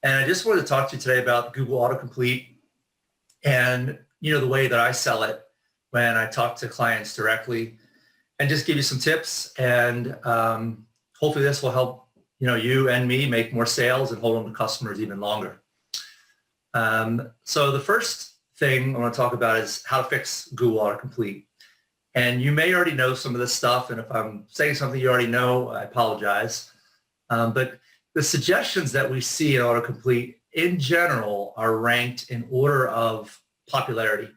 And I just wanted to talk to you today about Google Autocomplete and, the way that I sell it when I talk to clients directly, and just give you some tips. And hopefully this will help, you and me make more sales and hold on to customers even longer. So the first thing I want to talk about is how to fix Google Autocomplete. And you may already know some of this stuff, and if I'm saying something you already know, I apologize. But the suggestions that we see in Autocomplete in general are ranked in order of popularity.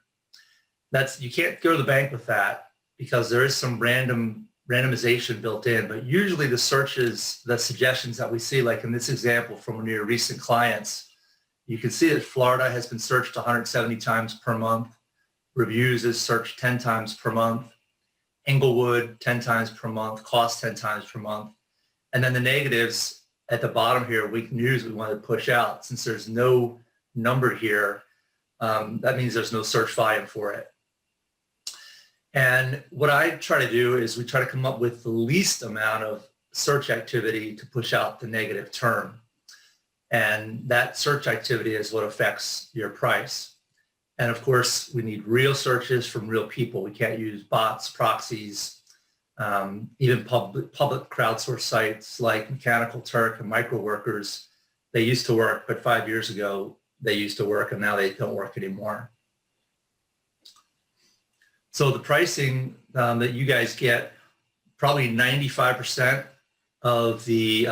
You can't go to the bank with that because there is some randomization built in, but usually the suggestions that we see, like in this example from one of your recent clients, you can see that Florida has been searched 170 times per month. Reviews is searched 10 times per month. Englewood 10 times per month, cost 10 times per month. And then the negatives at the bottom here, weak news, we want to push out. Since there's no number here, that means there's no search volume for it. And what I try to do is we try to come up with the least amount of search activity to push out the negative term. And that search activity is what affects your price. And of course, we need real searches from real people. We can't use bots, proxies, even public crowdsourced sites like Mechanical Turk and Microworkers. They used to work, but 5 years ago, they used to work, and now they don't work anymore. So the pricing that you guys get, probably 95% of the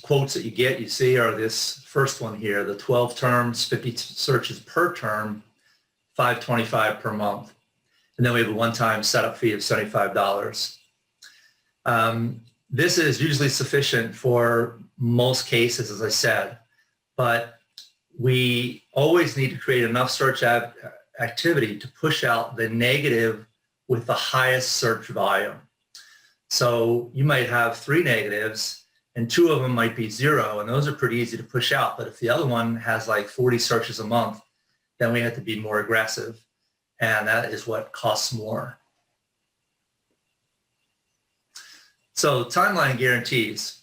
quotes that you see are this first one here, the 12 terms, 50 searches per term, $525 per month. And then we have a one-time setup fee of $75. This is usually sufficient for most cases, as I said, but we always need to create enough search activity to push out the negative with the highest search volume. So you might have 3 negatives and 2 of them might be 0, and those are pretty easy to push out. But if the other one has like 40 searches a month, then we have to be more aggressive, and that is what costs more. So timeline guarantees.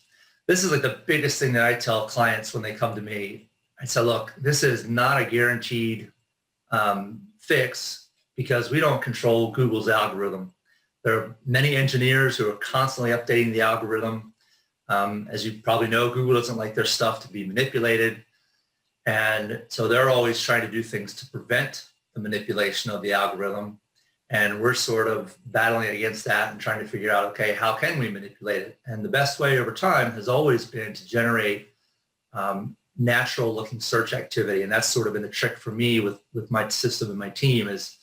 This is like the biggest thing that I tell clients when they come to me. I say, look, this is not a guaranteed fix because we don't control Google's algorithm. There are many engineers who are constantly updating the algorithm. As you probably know, Google doesn't like their stuff to be manipulated. And so they're always trying to do things to prevent the manipulation of the algorithm. And we're sort of battling against that and trying to figure out, okay, how can we manipulate it? And the best way over time has always been to generate natural looking search activity. And that's sort of been the trick for me with my system and my team is,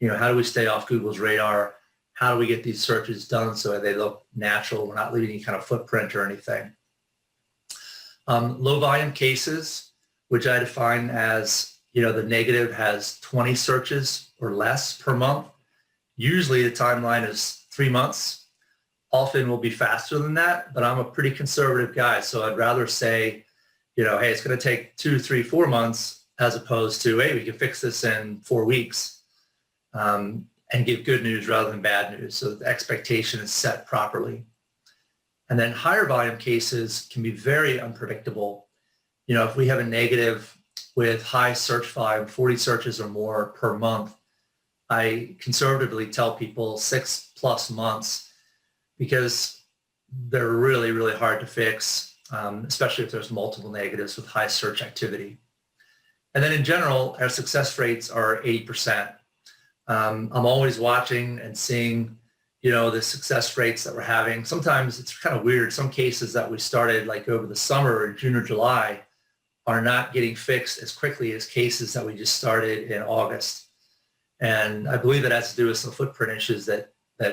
how do we stay off Google's radar? How do we get these searches done so that they look natural? We're not leaving any kind of footprint or anything. Low volume cases, which I define as, the negative has 20 searches or less per month. Usually the timeline is 3 months. Often will be faster than that, but I'm a pretty conservative guy. So I'd rather say, hey, it's going to take 2, 3, 4 months as opposed to, hey, we can fix this in 4 weeks and give good news rather than bad news. So the expectation is set properly. And then higher volume cases can be very unpredictable. If we have a negative with high search volume, 40 searches or more per month, I conservatively tell people 6+ months because they're really, really hard to fix, especially if there's multiple negatives with high search activity. And then in general, our success rates are 80%. I'm always watching and seeing, the success rates that we're having. Sometimes it's kind of weird. Some cases that we started like over the summer or June or July are not getting fixed as quickly as cases that we just started in August. And I believe that has to do with some footprint issues that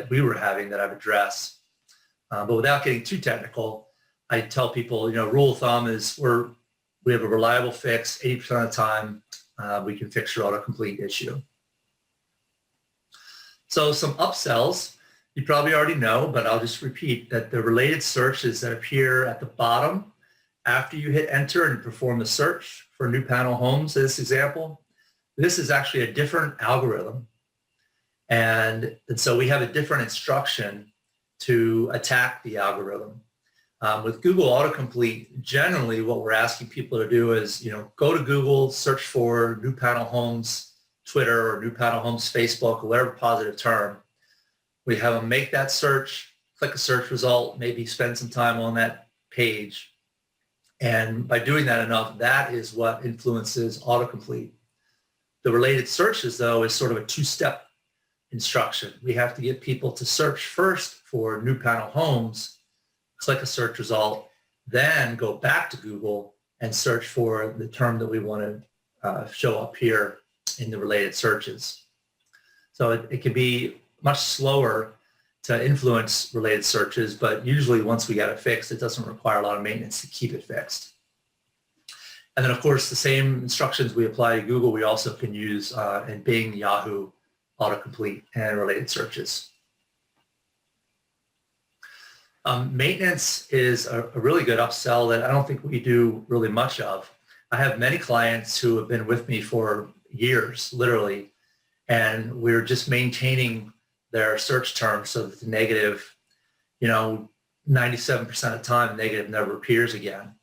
we were having that I've addressed. But without getting too technical, I tell people, rule of thumb is we have a reliable fix 80% of the time. We can fix your autocomplete issue. So some upsells, you probably already know, but I'll just repeat that the related searches that appear at the bottom after you hit enter and perform the search for new panel homes, in this example, this is actually a different algorithm. And so we have a different instruction to attack the algorithm. With Google Autocomplete, generally what we're asking people to do is, go to Google, search for New Panel Homes Twitter or New Panel Homes Facebook, or whatever positive term. We have them make that search, click a search result, maybe spend some time on that page. And by doing that enough, that is what influences autocomplete. The related searches, though, is sort of a two-step instruction. We have to get people to search first for New Panel Homes, click a search result, then go back to Google and search for the term that we want to show up here in the related searches. So it can be much slower to influence related searches, but usually once we get it fixed, it doesn't require a lot of maintenance to keep it fixed. And then, of course, the same instructions we apply to Google, we also can use in Bing, Yahoo, autocomplete, and related searches. Maintenance is a really good upsell that I don't think we do really much of. I have many clients who have been with me for years, literally, and we're just maintaining their search terms so that the negative, 97% of the time, the negative never appears again.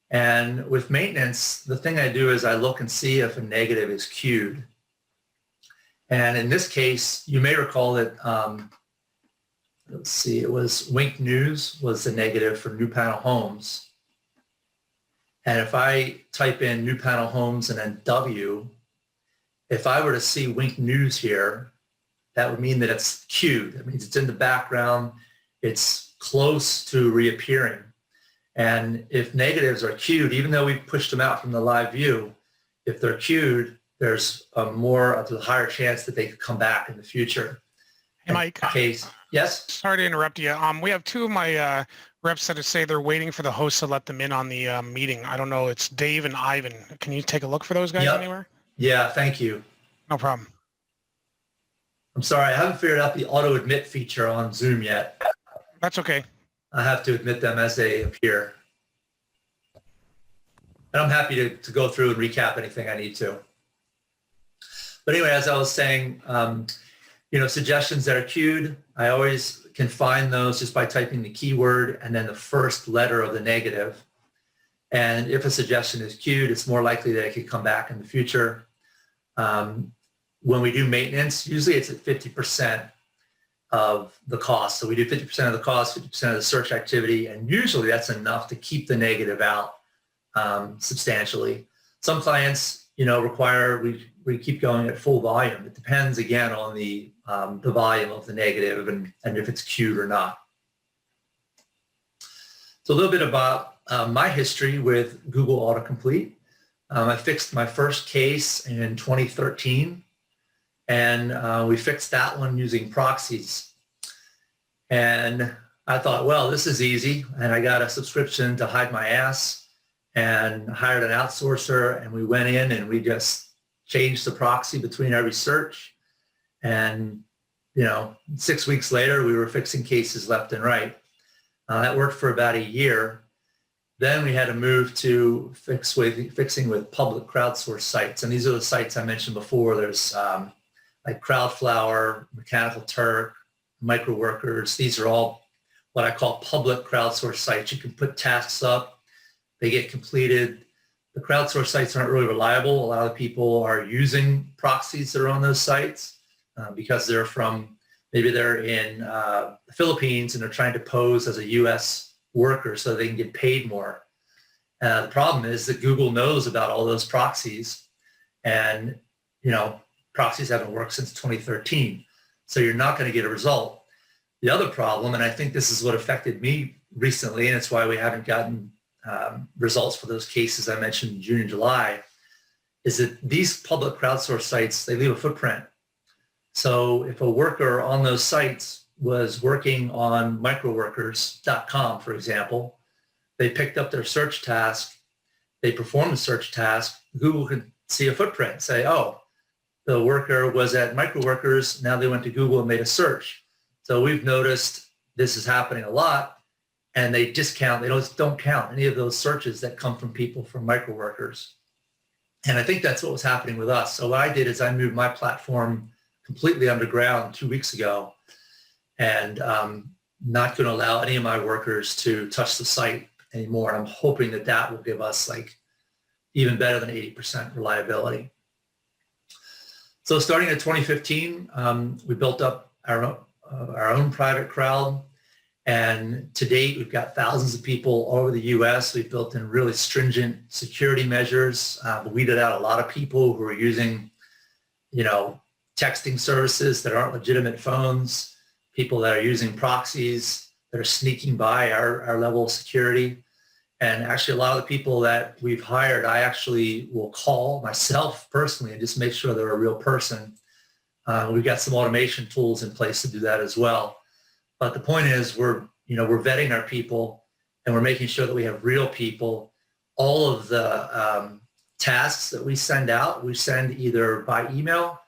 And with maintenance, the thing I do is I look and see if a negative is queued. And in this case, you may recall that, let's see, it was Wink News was the negative for New Panel Homes. And if I type in New Panel Homes and then W, if I were to see Wink News here, that would mean that it's queued. That means it's in the background. It's close to reappearing. And if negatives are queued, even though we've pushed them out from the live view, if they're queued, there's a higher chance that they could come back in the future. Hey, Mike. Case, yes? Sorry to interrupt you. We have two of my reps that say they're waiting for the host to let them in on the meeting. I don't know. It's Dave and Ivan. Can you take a look for those guys anywhere? Yeah, thank you. No problem. I'm sorry, I haven't figured out the auto admit feature on Zoom yet. That's okay. I have to admit them as they appear. And I'm happy to go through and recap anything I need to. But anyway, as I was saying, suggestions that are queued, I always can find those just by typing the keyword and then the first letter of the negative. And if a suggestion is queued, it's more likely that it could come back in the future. When we do maintenance, usually it's at 50% of the cost. So we do 50% of the cost, 50% of the search activity, and usually that's enough to keep the negative out substantially. Some clients, require we keep going at full volume. It depends again on the volume of the negative and if it's queued or not. So a little bit about my history with Google Autocomplete. I fixed my first case in 2013, and we fixed that one using proxies. And I thought, well, this is easy. And I got a subscription to hide my ass and hired an outsourcer, and we went in and we just changed the proxy between every search. And, 6 weeks later, we were fixing cases left and right. That worked for about a year. Then we had to move to fixing with public crowdsourced sites. And these are the sites I mentioned before. There's like Crowdflower, Mechanical Turk, Microworkers. These are all what I call public crowdsourced sites. You can put tasks up. They get completed. The crowdsourced sites aren't really reliable. A lot of people are using proxies that are on those sites because they're maybe they're in the Philippines and they're trying to pose as a U.S. worker so they can get paid more. The problem is that Google knows about all those proxies, and proxies haven't worked since 2013. So you're not going to get a result. The other problem, and I think this is what affected me recently, and it's why we haven't gotten results for those cases I mentioned in June and July, is that these public crowdsourced sites, they leave a footprint. So if a worker on those sites was working on microworkers.com, for example, they picked up their search task, they performed the search task, Google could see a footprint, say, oh, the worker was at Microworkers, now they went to Google and made a search. So we've noticed this is happening a lot, and they discount, they don't count any of those searches that come from people from Microworkers. And I think that's what was happening with us. So what I did is I moved my platform completely underground 2 weeks ago. And not going to allow any of my workers to touch the site anymore. And I'm hoping that that will give us like even better than 80% reliability. So starting in 2015, we built up our own private crowd. And to date, we've got thousands of people all over the US. We've built in really stringent security measures. We weeded out a lot of people who are using, texting services that aren't legitimate phones, people that are using proxies that are sneaking by our level of security. And actually, a lot of the people that we've hired, I actually will call myself personally and just make sure they're a real person. We've got some automation tools in place to do that as well. But the point is, we're vetting our people, and we're making sure that we have real people. All of the tasks that we send out, we send either by email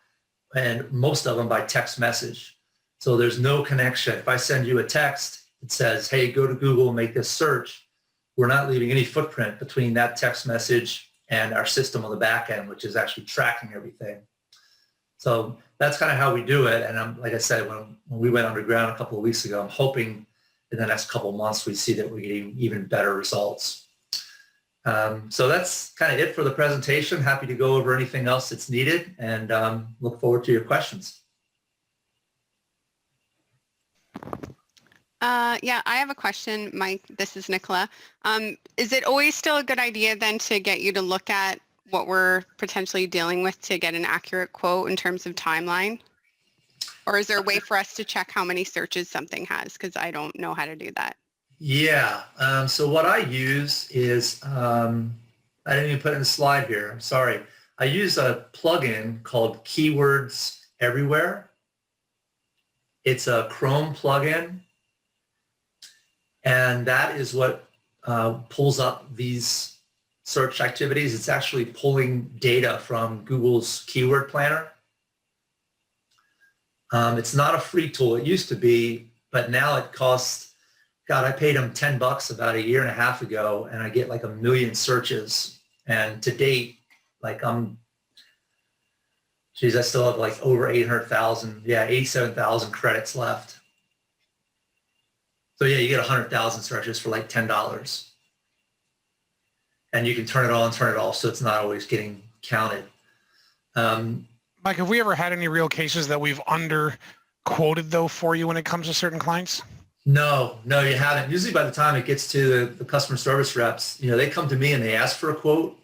and most of them by text message. So there's no connection. If I send you a text, it says, hey, go to Google and make this search. We're not leaving any footprint between that text message and our system on the back end, which is actually tracking everything. So that's kind of how we do it. And like I said, when we went underground a couple of weeks ago, I'm hoping in the next couple of months we see that we're getting even better results. So that's kind of it for the presentation. Happy to go over anything else that's needed, and look forward to your questions. Yeah, I have a question, Mike. This is Nicola. Is it always still a good idea then to get you to look at what we're potentially dealing with to get an accurate quote in terms of timeline? Or is there a way for us to check how many searches something has? Because I don't know how to do that. Yeah. So what I use is, I didn't even put it in the slide here. I'm sorry. I use a plugin called Keywords Everywhere. It's a Chrome plugin. And that is what pulls up these search activities. It's actually pulling data from Google's keyword planner. It's not a free tool. It used to be, but now it costs, God, I paid them $10 about a year and a half ago, and I get like 1 million searches. And to date, I still have like over 800,000, 87,000 credits left. So yeah, you get 100,000 searches for like $10. And you can turn it on, turn it off, so it's not always getting counted. Mike, have we ever had any real cases that we've under quoted though for you when it comes to certain clients? No, you haven't. Usually by the time it gets to the customer service reps, they come to me and they ask for a quote.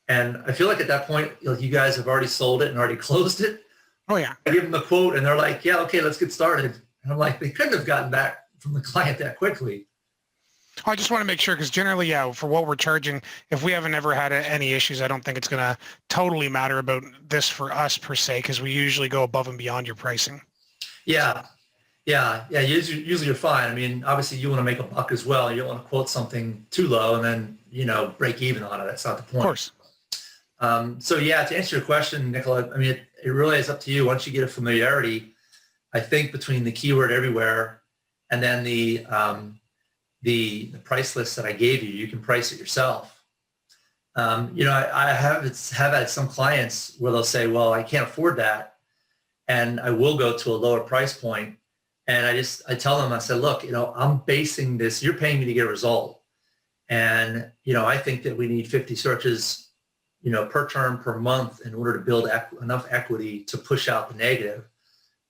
And I feel like at that point, you guys have already sold it and already closed it. Oh yeah. I give them the quote and they're like, yeah, okay, let's get started. And I'm like, they couldn't have gotten back from the client that quickly. I just want to make sure, because generally, yeah, for what we're charging, if we haven't ever had any issues, I don't think it's going to totally matter about this for us per se, because we usually go above and beyond your pricing. Yeah. Usually you're fine. I mean, obviously you want to make a buck as well. You don't want to quote something too low and then, break even on it. That's not the point. Of course. So yeah, to answer your question, Nicola, I mean, it really is up to you. Once you get a familiarity, I think between the keyword everywhere and then the price list that I gave you, you can price it yourself. I have had some clients where they'll say, well, I can't afford that. And I will go to a lower price point. And I tell them, I said, look, I'm basing this, you're paying me to get a result. And, I think that we need 50 searches, per term, per month in order to build enough equity to push out the negative.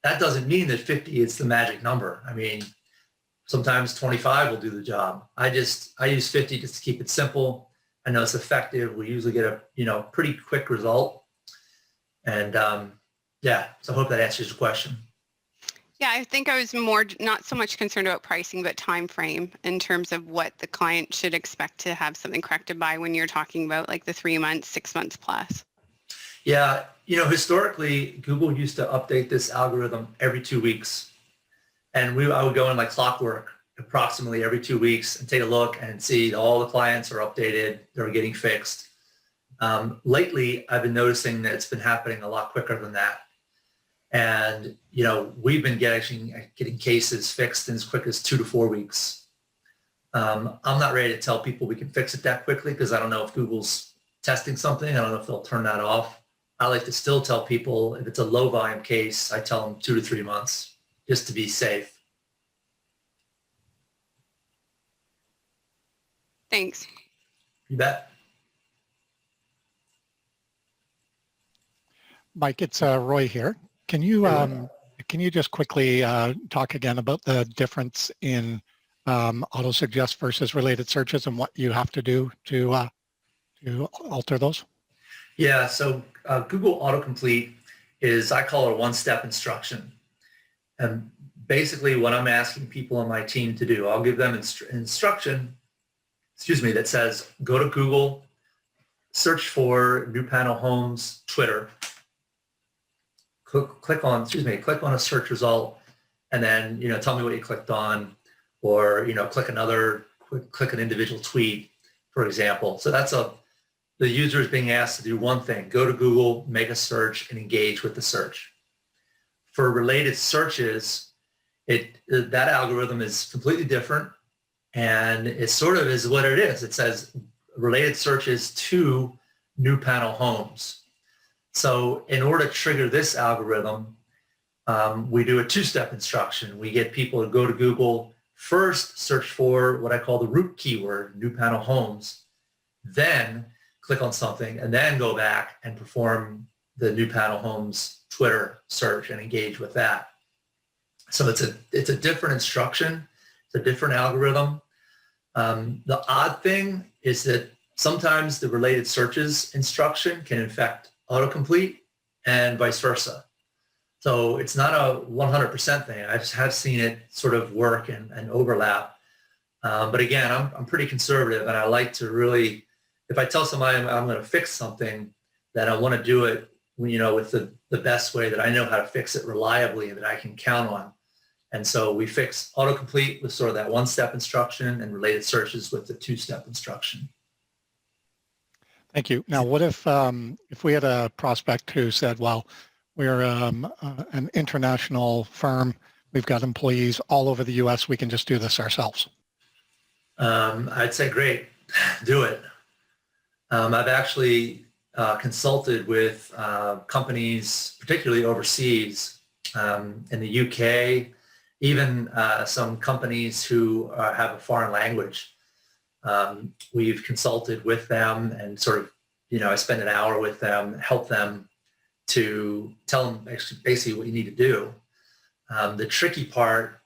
That doesn't mean that 50 is the magic number. I mean, sometimes 25 will do the job. I use 50 just to keep it simple. I know it's effective. We usually get a, pretty quick result. And so I hope that answers your question. Yeah, I think I was more not so much concerned about pricing, but time frame in terms of what the client should expect to have something corrected by when you're talking about like the 3 months, 6 months plus. Yeah, historically, Google used to update this algorithm every 2 weeks. And I would go in like clockwork approximately every 2 weeks and take a look and see all the clients are updated, they're getting fixed. Lately, I've been noticing that it's been happening a lot quicker than that. And, we've been getting cases fixed in as quick as 2 to 4 weeks. I'm not ready to tell people we can fix it that quickly because I don't know if Google's testing something. I don't know if they'll turn that off. I like to still tell people if it's a low volume case, I tell them 2 to 3 months just to be safe. Thanks. You bet. Mike, it's Roy here. Can you Hey, Roy. can you just quickly talk again about the difference in auto-suggest versus related searches and what you have to do to alter those? Yeah, so Google Autocomplete is, I call it a one-step instruction. And basically what I'm asking people on my team to do, I'll give them instruction, that says, go to Google, search for New Panel Homes Twitter, click on a search result, and then, tell me what you clicked on, or, click an individual tweet, for example. So the user is being asked to do one thing: go to Google, make a search, and engage with the search. For related searches, that algorithm is completely different, and it sort of is what it is. It says related searches to New Panel Homes. So in order to trigger this algorithm, we do a two-step instruction. We get people to go to Google, first search for what I call the root keyword, New Panel Homes, then click on something, and then go back and perform the New Panel Homes Twitter search and engage with that. So it's a different instruction. It's a different algorithm. The odd thing is that sometimes the related searches instruction can infect autocomplete and vice versa. So it's not a 100% thing. I just have seen it sort of work and overlap. But again, I'm pretty conservative, and I like to really, if I tell somebody I'm going to fix something, then I want to do it, with the best way that I know how to fix it reliably and that I can count on. And so we fix autocomplete with sort of that one-step instruction, and related searches with the two-step instruction. Thank you. Now, what if we had a prospect who said, well, we're an international firm, we've got employees all over the US, we can just do this ourselves? I'd say, great, do it. I've actually consulted with companies, particularly overseas, in the UK, even some companies who have a foreign language. We've consulted with them and sort of, I spend an hour with them, help them to tell them basically what you need to do. The tricky part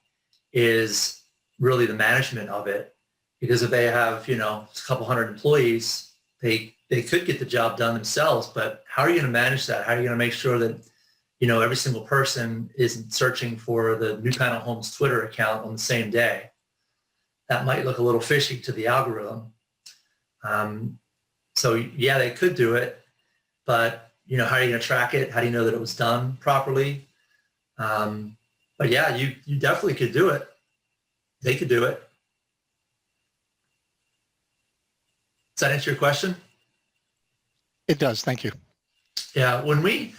is really the management of it, because if they have, a couple hundred employees, they could get the job done themselves, but how are you going to manage that? How are you going to make sure that, every single person isn't searching for the New Panel Homes Twitter account on the same day? That might look a little fishy to the algorithm. So yeah, they could do it, but how are you going to track it? How do you know that it was done properly? But yeah, you definitely could do it. They could do it. Does that answer your question? It does. Thank you. Yeah, when we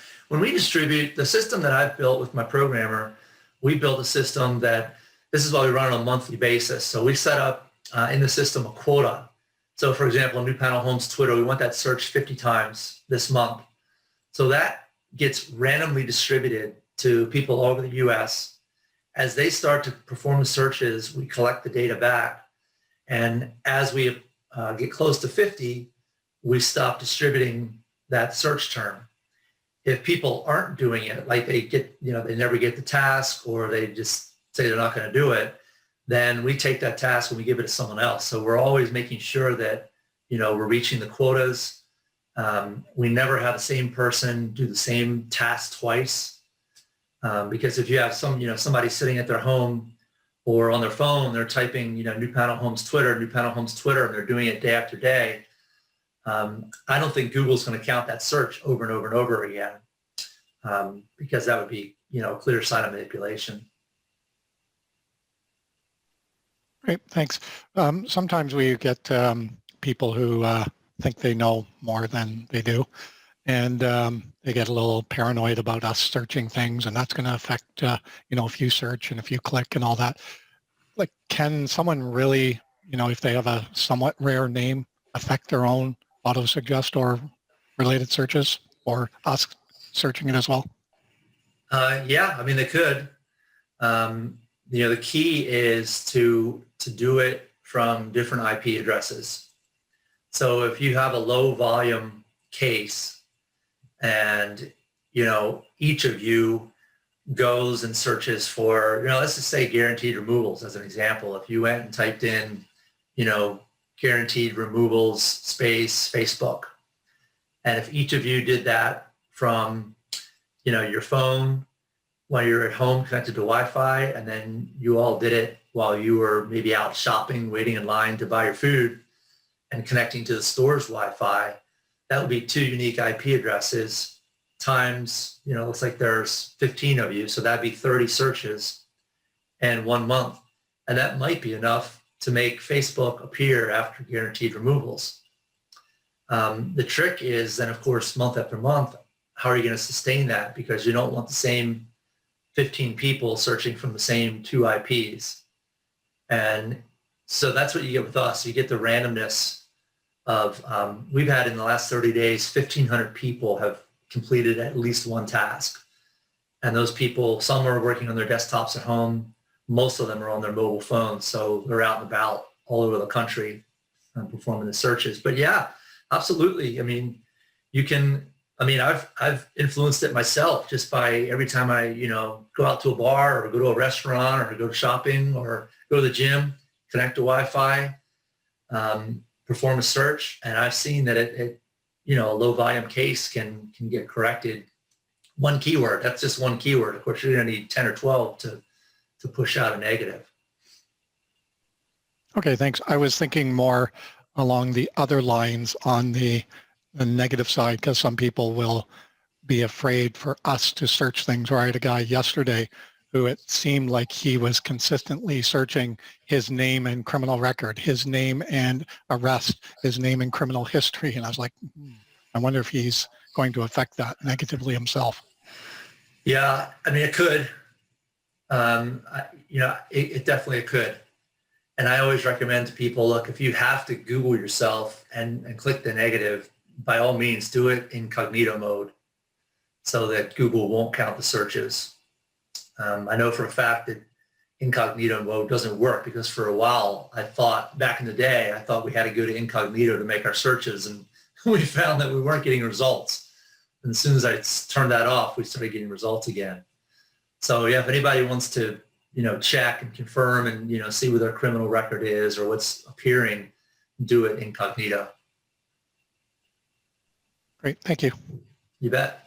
distribute the system that I've built with my programmer, we built a system that, this is why we run on a monthly basis. So we set up in the system a quota. So for example, New Panel Homes Twitter, we want that searched 50 times this month. So that gets randomly distributed to people all over the US. As they start to perform the searches, we collect the data back. And as we get close to 50, we stop distributing that search term. If people aren't doing it, like they get, they never get the task, or they just say they're not going to do it, then we take that task and we give it to someone else. So we're always making sure that, we're reaching the quotas. We never have the same person do the same task twice. Because if you have somebody sitting at their home or on their phone, they're typing, New Panel Homes Twitter, and they're doing it day after day. I don't think Google's going to count that search over and over and over again, because that would be, a clear sign of manipulation. Great, thanks. Sometimes we get people who think they know more than they do, and they get a little paranoid about us searching things, and that's going to affect, if you search and if you click and all that. Like, can someone really, if they have a somewhat rare name, affect their own auto-suggest or related searches, or us searching it as well? Yeah, I mean, they could. The key is to do it from different IP addresses. So if you have a low volume case and, each of you goes and searches for, let's just say guaranteed removals as an example. If you went and typed in, guaranteed removals space Facebook, and if each of you did that from, your phone while you're at home connected to Wi-Fi, and then you all did it while you were maybe out shopping, waiting in line to buy your food and connecting to the store's Wi-Fi, that would be 2 unique IP addresses times, looks like there's 15 of you. So that'd be 30 searches in 1 month. And that might be enough to make Facebook appear after guaranteed removals. The trick is then, of course, month after month, how are you going to sustain that? Because you don't want the same 15 people searching from the same 2 IPs. And so that's what you get with us. You get the randomness of, we've had in the last 30 days, 1,500 people have completed at least one task. And those people, some are working on their desktops at home. Most of them are on their mobile phones. So they're out and about all over the country performing the searches. But yeah, absolutely. I mean, I've influenced it myself just by every time I, go out to a bar or go to a restaurant or go shopping or go to the gym, connect to Wi-Fi, perform a search. And I've seen that it a low volume case can get corrected. One keyword, that's just one keyword. Of course, you're going to need 10 or 12 to push out a negative. Okay, thanks. I was thinking more along the other lines on the negative side, because some people will be afraid for us to search things. Or I had a guy yesterday who it seemed like he was consistently searching his name and criminal record, his name and arrest, his name and criminal history. And I was like, I wonder if he's going to affect that negatively himself. Yeah, I mean, it could. It definitely could. And I always recommend to people, look, if you have to Google yourself and click the negative, by all means, do it incognito mode so that Google won't count the searches. I know for a fact that incognito mode doesn't work because for a while back in the day, I thought we had to go to incognito to make our searches, and we found that we weren't getting results. And as soon as I turned that off, we started getting results again. So yeah, if anybody wants to, check and confirm and, see what their criminal record is or what's appearing, do it incognito. Great, thank you. You bet.